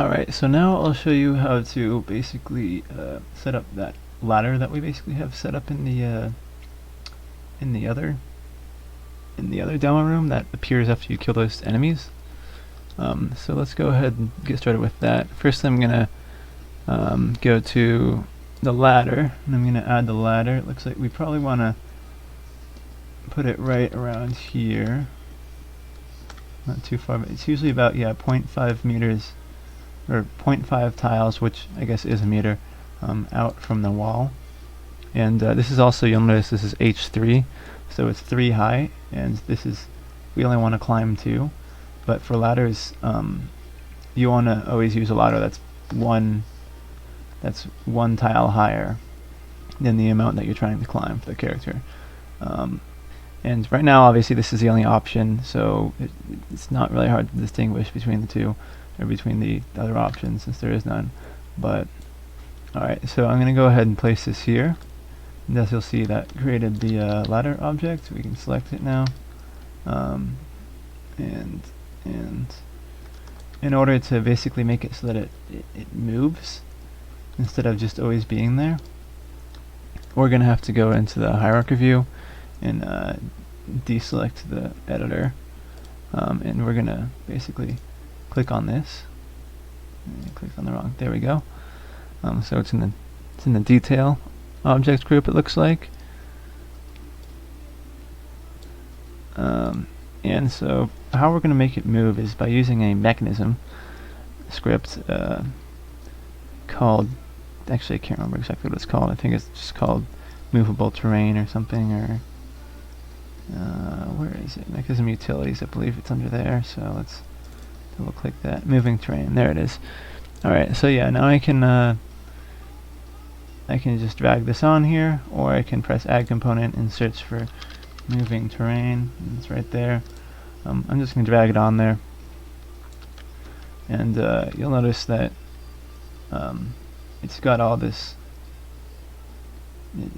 Alright, so now I'll show you how to basically set up that ladder that we basically have set up in the other demo room that appears after you kill those enemies. So let's go ahead and get started with that. First I'm gonna go to the ladder, and I'm gonna add the ladder. It looks like we probably want to put it right around here, not too far, but it's usually about 0.5 meters or 0.5 tiles, which I guess is a meter, out from the wall. And this is also, you'll notice this is H3, so it's 3 high, and this is, we only want to climb 2. But for ladders, you want to always use a ladder that's one tile higher than the amount that you're trying to climb for the character. And right now, obviously, this is the only option, so it's not really hard to distinguish between the two, or between the other options, since there is none. But alright, so I'm going to go ahead and place this here. And as you'll see, that created the ladder object. We can select it now. And in order to basically make it so that it moves instead of just always being there, we're going to have to go into the hierarchy view and deselect the editor, and we're going to basically click on this. Click on the wrong. There we go. So it's in the detail object group, it looks like. And so how we're going to make it move is by using a mechanism script called, actually I can't remember exactly what it's called. I think it's just called movable terrain or something, or where is it? Mechanism utilities, I believe it's under there. So let's double click that. Moving terrain, there it is. Alright, so yeah, now I can just drag this on here, or I can press add component and search for moving terrain, and it's right there. I'm just going to drag it on there, and you'll notice that it's got all this.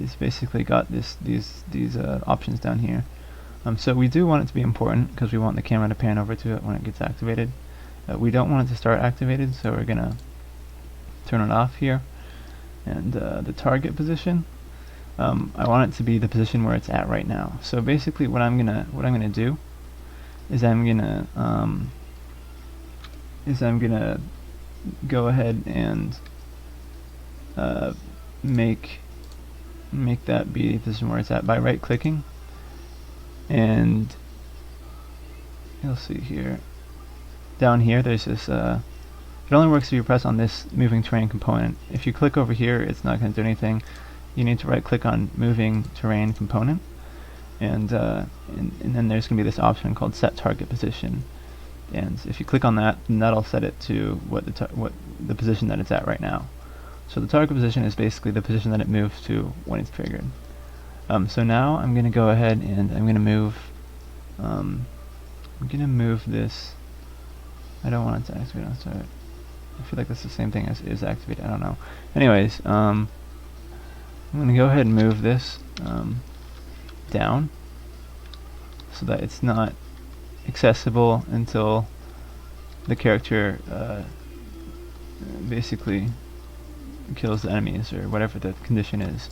It's basically got these options down here. So we do want it to be important because we want the camera to pan over to it when it gets activated. We don't want it to start activated, so we're gonna turn it off here. And the target position, I want it to be the position where it's at right now. So basically, what I'm gonna do is I'm gonna go ahead and make that be the position where it's at by right clicking, and you'll see here down here there's this it only works if you press on this moving terrain component. If you click over here, it's not going to do anything. You need to right click on moving terrain component, and then there's going to be this option called set target position, and if you click on that, then that'll set it to what the position that it's at right now. So the target position is basically the position that it moves to when it's triggered. So now I'm going to go ahead and I'm going to move this. I don't want it to activate on start. I feel like that's the same thing as is activated. I don't know. Anyways, I'm going to go ahead and move this down so that it's not accessible until the character basically kills the enemies, or whatever the condition is.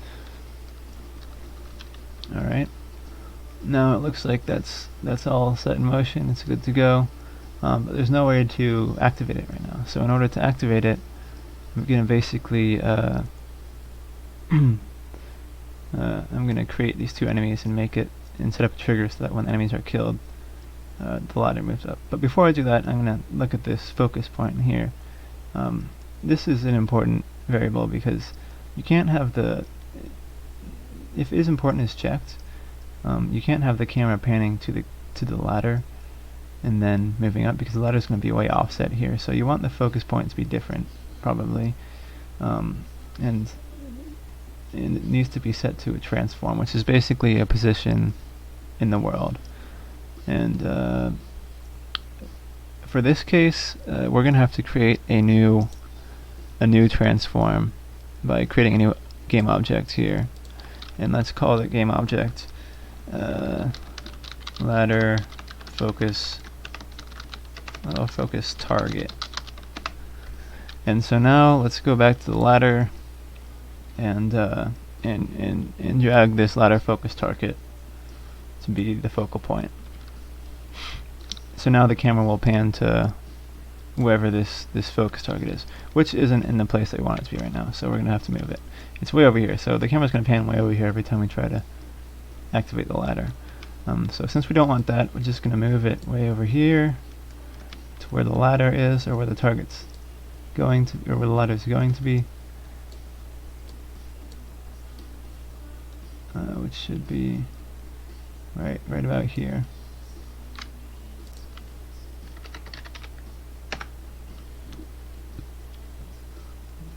Alright, now it looks like that's all set in motion. It's good to go, but there's no way to activate it right now. So in order to activate it, I'm going to basically I'm going to create these two enemies and make it, and set up a trigger so that when enemies are killed, the ladder moves up. But before I do that, I'm going to look at this focus point here. This is an important variable because you can't have if is important is checked, you can't have the camera panning to the ladder and then moving up, because the ladder is going to be way offset here. So you want the focus point to be different, probably, and it needs to be set to a transform, which is basically a position in the world. And for this case, we're going to have to create a new transform by creating a new game object here, and let's call the game object ladder focus target. And so now let's go back to the ladder and drag this ladder focus target to be the focal point. So now the camera will pan to wherever this focus target is, which isn't in the place that we want it to be right now, so we're going to have to move it. It's way over here, so the camera's going to pan way over here every time we try to activate the ladder. So since we don't want that, we're just going to move it way over here to where the ladder is, or where the target's going to, or where the ladder is going to be, which should be right about here.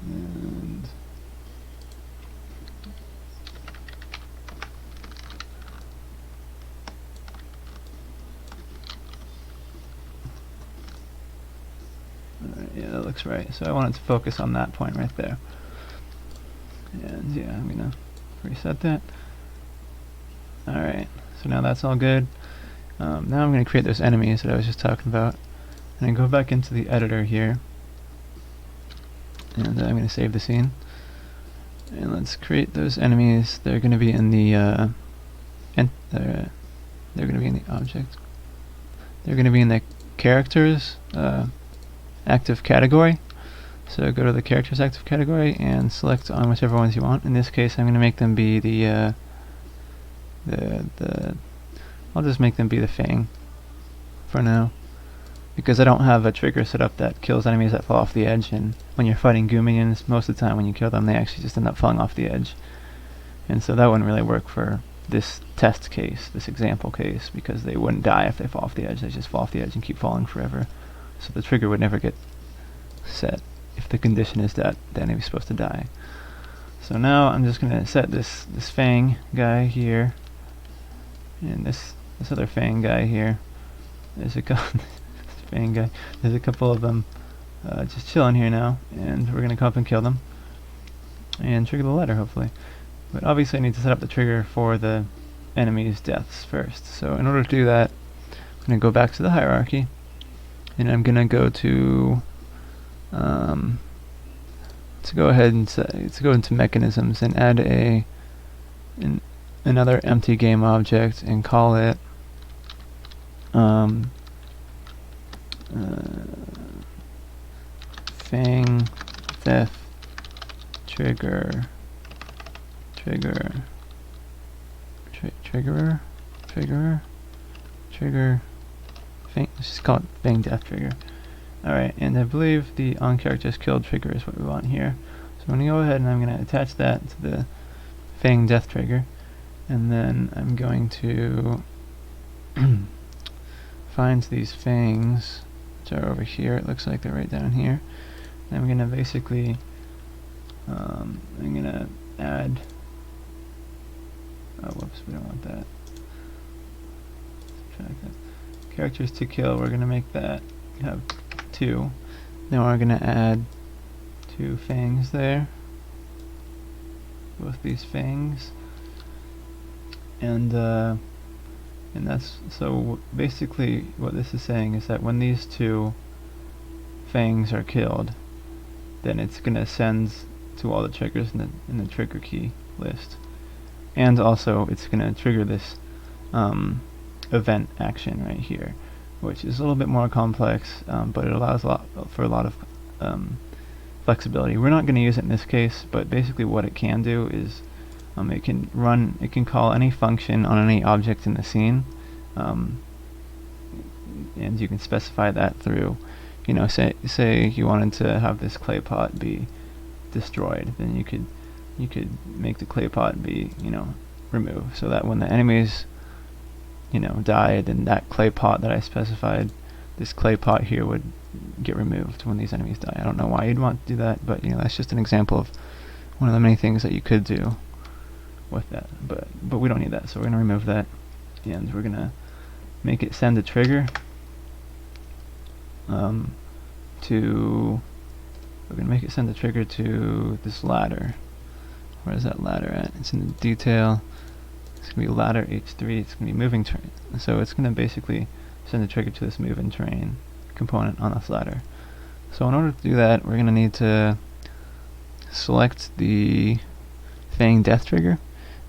And yeah, that looks right. So I want it to focus on that point right there. And yeah, I'm gonna reset that. Alright, so now that's all good. Now I'm going to create those enemies that I was just talking about. And I go back into the editor here. And I'm going to save the scene. And let's create those enemies. They're going to be in the they're going to be in the object. They're going to be in the characters active category. So go to the characters active category and select on whichever ones you want. In this case, I'm going to make them be the I'll just make them be the Fang for now, because I don't have a trigger set up that kills enemies that fall off the edge, and when you're fighting goo minions, most of the time when you kill them they actually just end up falling off the edge, and so that wouldn't really work for this test case, this example case, because they wouldn't die if they fall off the edge. They just fall off the edge and keep falling forever, so the trigger would never get set if the condition is that the enemy's supposed to die. So now I'm just going to set this Fang guy here, and this other Fang guy here. There's a couple Fang guy. There's a couple of them just chilling here now, and we're gonna come up and kill them and trigger the ladder hopefully. But obviously I need to set up the trigger for the enemy's deaths first. So in order to do that, I'm gonna go back to the hierarchy, and I'm gonna go to go ahead and go into mechanisms and add another empty game object and call it Fang Death Triggerer. Let's just call it Fang Death Trigger. Alright, and I believe the on characters killed trigger is what we want here. So I'm going to go ahead and I'm going to attach that to the Fang Death Trigger, and then I'm going to find these fangs, which are over here. It looks like they're right down here. And I'm going to basically I'm going to add, oh whoops, we don't want that. Subtract that. Characters to kill, we're going to make that have 2. Then we're going to add 2 fangs there, both these fangs, and that's, so basically what this is saying is that when these 2 fangs are killed, then it's going to send to all the triggers in the trigger key list, and also it's going to trigger this event action right here, which is a little bit more complex, but it allows for a lot of flexibility. We're not going to use it in this case, but basically what it can do is it can call any function on any object in the scene, and you can specify that through, you know, say you wanted to have this clay pot be destroyed, then you could make the clay pot be, you know, removed, so that when the enemies, you know, die, then that clay pot that I specified, this clay pot here, would get removed when these enemies die. I don't know why you'd want to do that, but you know, that's just an example of one of the many things that you could do with that. But we don't need that, so we're going to remove that, and we're going to make it send a trigger we're going to make it send a trigger to this ladder. Where is that ladder at? It's in the detail. It's going to be ladder H3. It's going to be moving terrain. So it's going to basically send a trigger to this move and terrain component on this ladder. So in order to do that, we're going to need to select the Fang Death Trigger,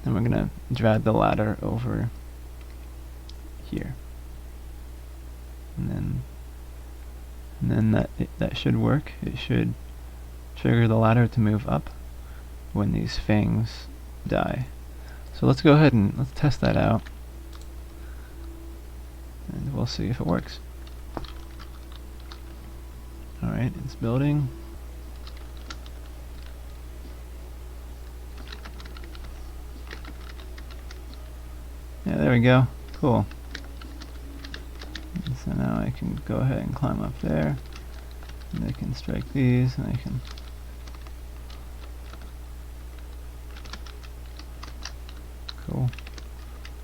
and we're going to drag the ladder over here. And then that should work. It should trigger the ladder to move up when these fangs die. So let's go ahead and let's test that out, and we'll see if it works. Alright, it's building. Yeah, there we go. Cool. And so now I can go ahead and climb up there, and I can strike these, and I can cool.